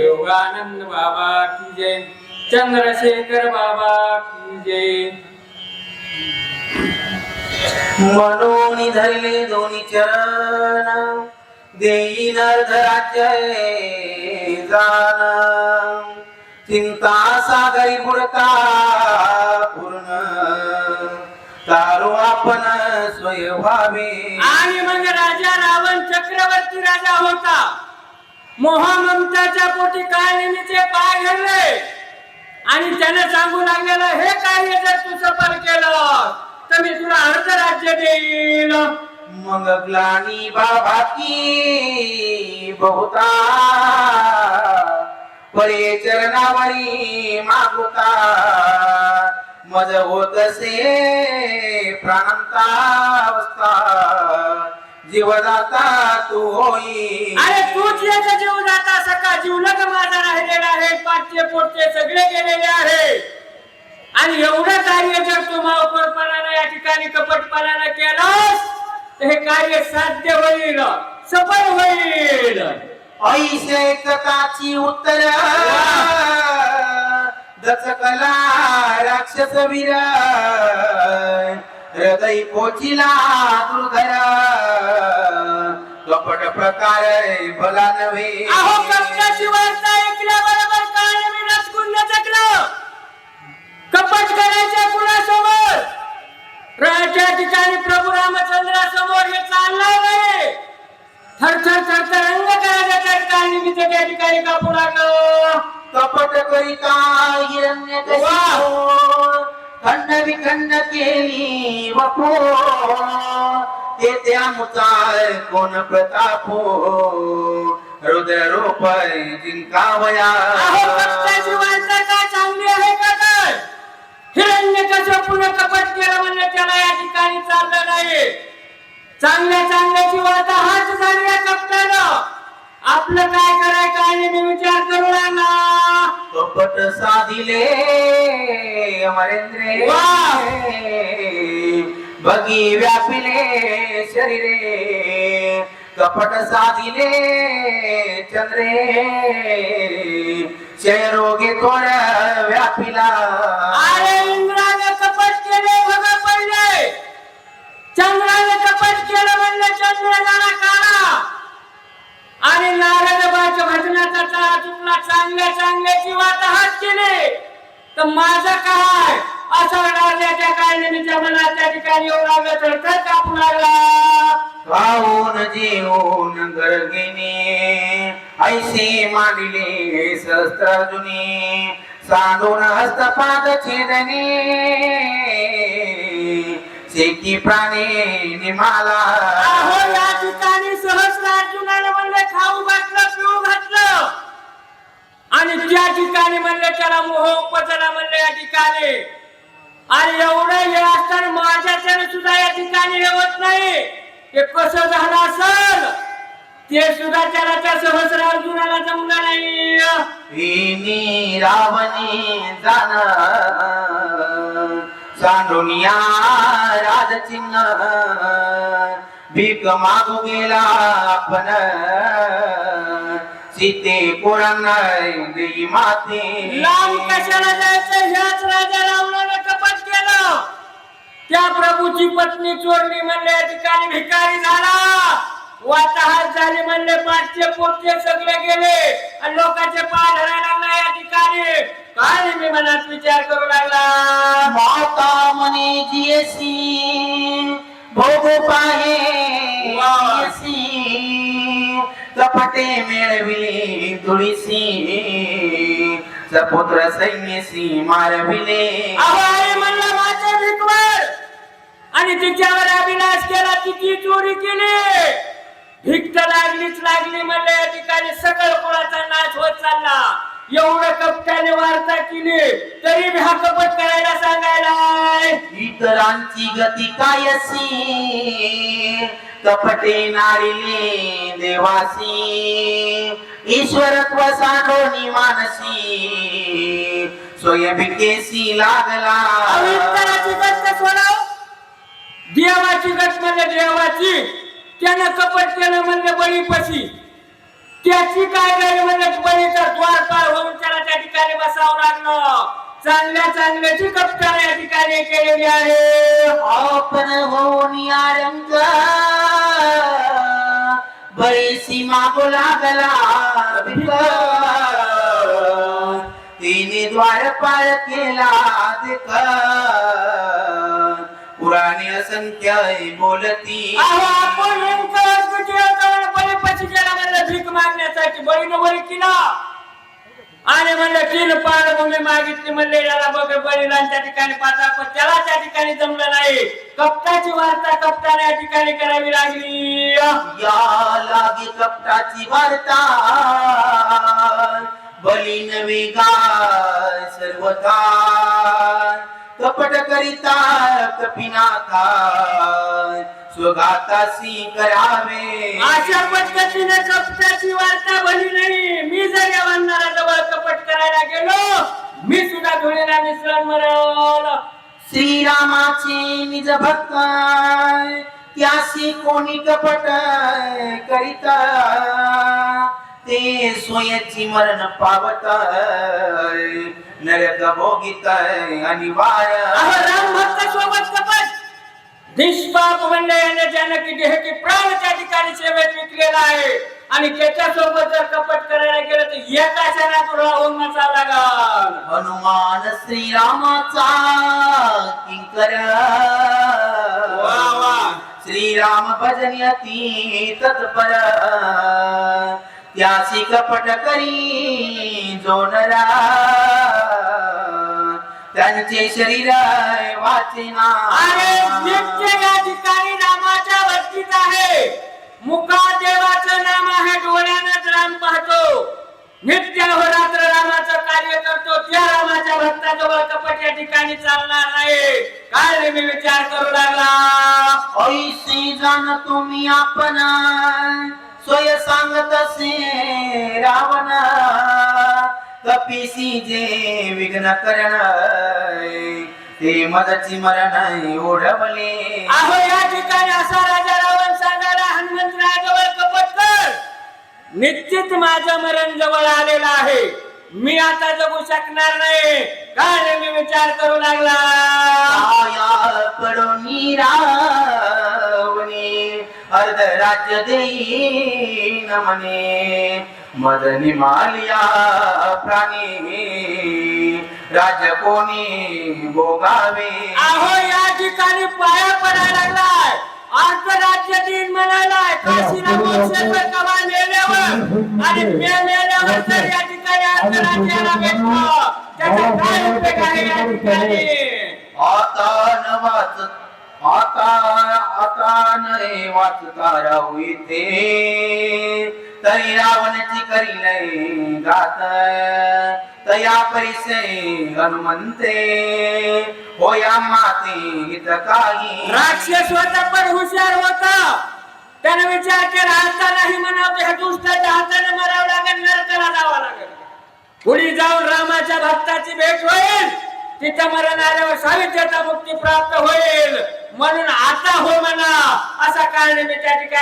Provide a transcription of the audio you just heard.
योगानंद बाबा की जय, चंद्रशेखर बाबा की जय। मनोनी धरले दोन्ही चरण, देईन अर्धराज्य जाण, चिंता सागरी बुडका पूर्ण, तारू आपण स्वय व्हावे। आणि मग राजा रावण चक्रवर्ती राजा होता, मोह ममताच्या पोटी काळिंदीचे पाय घडले आणि त्याने सांगू लागलेलं, हे कार्य जर तू सफल केलं तर मी तुला अर्ध राज्य देईल। मग ग्लानी बाबा की बहुता, पळे चरणावरी मागुता, मज होत से प्राणांता अवस्था, जीवदाता तू होई। अरे तूच याचा जीव दाता, सका जीवलग माझा राहिलेला आहे, पाठचे पोटचे सगळे गेलेले आहे। आणि एवढं कार्य जर तू मावकरपणाने या ठिकाणी कपटपणाने केलंस तर हे कार्य साध्य होईल, सफल होईल। ऐसे कथाची उत्तर, दचकला राक्षस वीर, हृदय पोचिला दुर्धर, कपट प्रकार भला नव्हे। अहो कपटाची वार्ता ऐकल्याबरोबर काळ्याने रसगुल्ल जगलं, कपट करायच्या कुणासोबत? त्या ठिकाणी प्रभू रामचंद्रासमोर हे चालणार नाही। थरथर थरथर अंग करायच्या ठिकाणी त्या ठिकाणी कापू लागलं। कपट करिता हिरण्यकशिपू, खंड विखंड केली वपो, ते त्या मुचाय कोण प्रतापो, हृदय रोपय जिंकावया। अहो कपटाची वार्ता काय चांगली आहे का काय? हिरण्यकशिपूने कपट केलं म्हणजे त्याला या ठिकाणी चाललं नाही। चांगल्या चांगल्याची वार्ता हाच झाली या कपटानं। आपलं काय करायचं आणि मी विचार करू लागला। कपट साधिले अमरेंद्रे, बगी व्यापिले शरीरे, कपट साधिले चंद्रे, क्षय रोगे थोड व्यापिला। अरे इंद्राने कपट केले भग पडले, चंद्राने कपट केलं म्हणले चंद्र झाला काळा, आणि नारदबाच्या भजनाचा तळा चुकला। चांगल्या चांगल्याची वाट हात केली तर माझं काय? असं राजाच्या काळनिमीच्या मनात त्या ठिकाणी येऊ लागलं तर कापू लागला। खाऊन जेवून गर्गेने ऐसे मांडिले सहस्त्रार्जुनी, सांडून हस्तपाद छेदने, शेकी प्राणी निमाला। अहो या ठिकाणी सहस्रार्जुनाने म्हणले खाऊ घातलं, पिऊ घातलं, आणि त्या ठिकाणी म्हणले त्याला मोह उपजला म्हणले या ठिकाणी। आणि एवढं हे असताना माझ्याच्याने सुद्धा या ठिकाणी हे होत नाही। ते कसं झालं असेल ते सुद्धा त्याला त्या सहस्रार्जुनाला जमलं नाही। हिनी रावणी जाण, सांडोनिया राजचिन्ह, भीक मागू गेला आपण, सीते कोणांना देई माते। लांब कशाला जायचं? ह्याच राजा रावणाने कपट केलं, त्या प्रभूची पत्नी चोरली म्हणले या ठिकाणी भिकारी झाला, वाताहात झाली म्हणले, पाठचे पोटचे सगळे गेले आणि लोकांचे पाय धरायला लागला या ठिकाणी। काय मी मनात विचार करू लागला, माता मने जियसी भोगो पाहे जियसी, कपटे मेळविले धुळीसी, सपुत्र सैन्यसी मारविले। अहो म्हणलं माझे भिकवर, आणि तिच्यावर अभिलाष केला, तिची चोरी केली, भिक्त लागलीच लागली म्हणले या ठिकाणी सकळ कुळाचा नाश होत चालला। एवढं कपटाने वार्ता केली तरी मी हा कपट करायला सांगायला। इतरांची गती कायसी, कपटे नारिले देवासी, ईश्वरत्व सांडोनी मानसी, स्वयंभिकेसी लागला। इतरांची गत सोडाव, देवाची गत म्हणजे देवाची, त्यानं कपट केलं म्हणजे बळीपशी, त्याची काय झाली म्हणलं बळीचा द्वारपार होऊन त्याला त्या ठिकाणी बसावं लागलं. चांगल्या चांगल्याची कप्तान या ठिकाणी केलेली आहे. आपण होऊन आरंग बळीसी मागू लागला भिक. तिने द्वारपार केला दिक. पुराणी असंख्य बोलती. अहो आपण बळीपाशी गेला म्हणलं भीक मागण्यासाठी. बळीनं वरी केला आणि म्हणलं 3 पाणभूमी मागितली. म्हणले याला बघ बळीला त्या ठिकाणी पाचा, पण त्याला त्या ठिकाणी जमलं नाही. कपटाची वार्ता कपटाने या ठिकाणी करावी लागली. या लागी कपटाची वार्ता बली नवे गाय सर्वथा. कपट करिता कपिनाथा स्वगातासी करावे. अशा पद्धतीने कपटाची वार्ता भली नाही. मी जर या जवळ कपट करायला गेलो, मी सुद्धा धुळीला मिसळून मरल. श्रीरामाचे निज भक्त त्यासी कोणी कपट करिता. ते सोयची मरण पावत नरक भोगित अनिवार्य. राम भक्त सोबत कपट निष्पाप म्हणले याने जानकी देहची प्राण त्या ठिकाणी सेवेत विकलेला आहे. आणि त्याच्यासोबत जर कपट करायला गेलं तर एका क्षणात राहून मचावं लागल. हनुमान श्रीरामाचा किंकर. वा वा. श्रीराम भजन्यती तत्पर. त्यासी कपट करी जो नरा. त्यांचे शरीर वाचेना. अरे नित्य या ठिकाणी रामाच्या भक्तीत आहे. मुखा देवाचं नाम आहे, डोळ्यानंच राम पाहतो. नित्य रात्र रामाचं कार्य करतो. त्या रामाच्या भक्ताजवळ कपट या ठिकाणी चालणार नाही. काय मी विचार करू लागला. ऐसे जाण तुम्ही आपण सोय सांगत असे रावण. कपिसी जे विघ्न करण ते मदची मरण ओढवले. अहो या ठिकाणी असा राजा रावण सांगायला हनुमंतरायाजवळ कपट कर. निश्चित माझं मरण जवळ आलेलं आहे. मी आता जगू शकणार नाही. काय मी विचार करू लागला. आया पडून रावणे अर्ध राज्य देईन म्हणे. मदनी मालिया प्राणी राज कोणी भोगावे. अहो या ठिकाणी पाया पडायला लागलाय. अर्ध राज्य दिन म्हणालाय. काशीला मोक्षेश्वर कवा मेल्यावर आणि मेल्यावर जर या ठिकाणी अर्ध राज्याला भेटलं त्याचा काय उपयोग आहे या ठिकाणी. आता नये वाचता राहू इथे. तरी रावणाची करील गात. तया परिसे हनुमंते होया माते हित काही. राक्षस होता पण हुशार होता. त्याने विचार केला आता नाही म्हणावं ह्या दुष्टाच्या हाताने मरावं लागेल, नरकाला जावं लागेल. पुढे जाऊन रामाच्या भक्ताची भेट होईल. तिथं मरण आल्यावर सावित्र्याचा मुक्ती प्राप्त होईल. म्हणून आता हो म्हणा असा कारण मी त्या ठिकाणी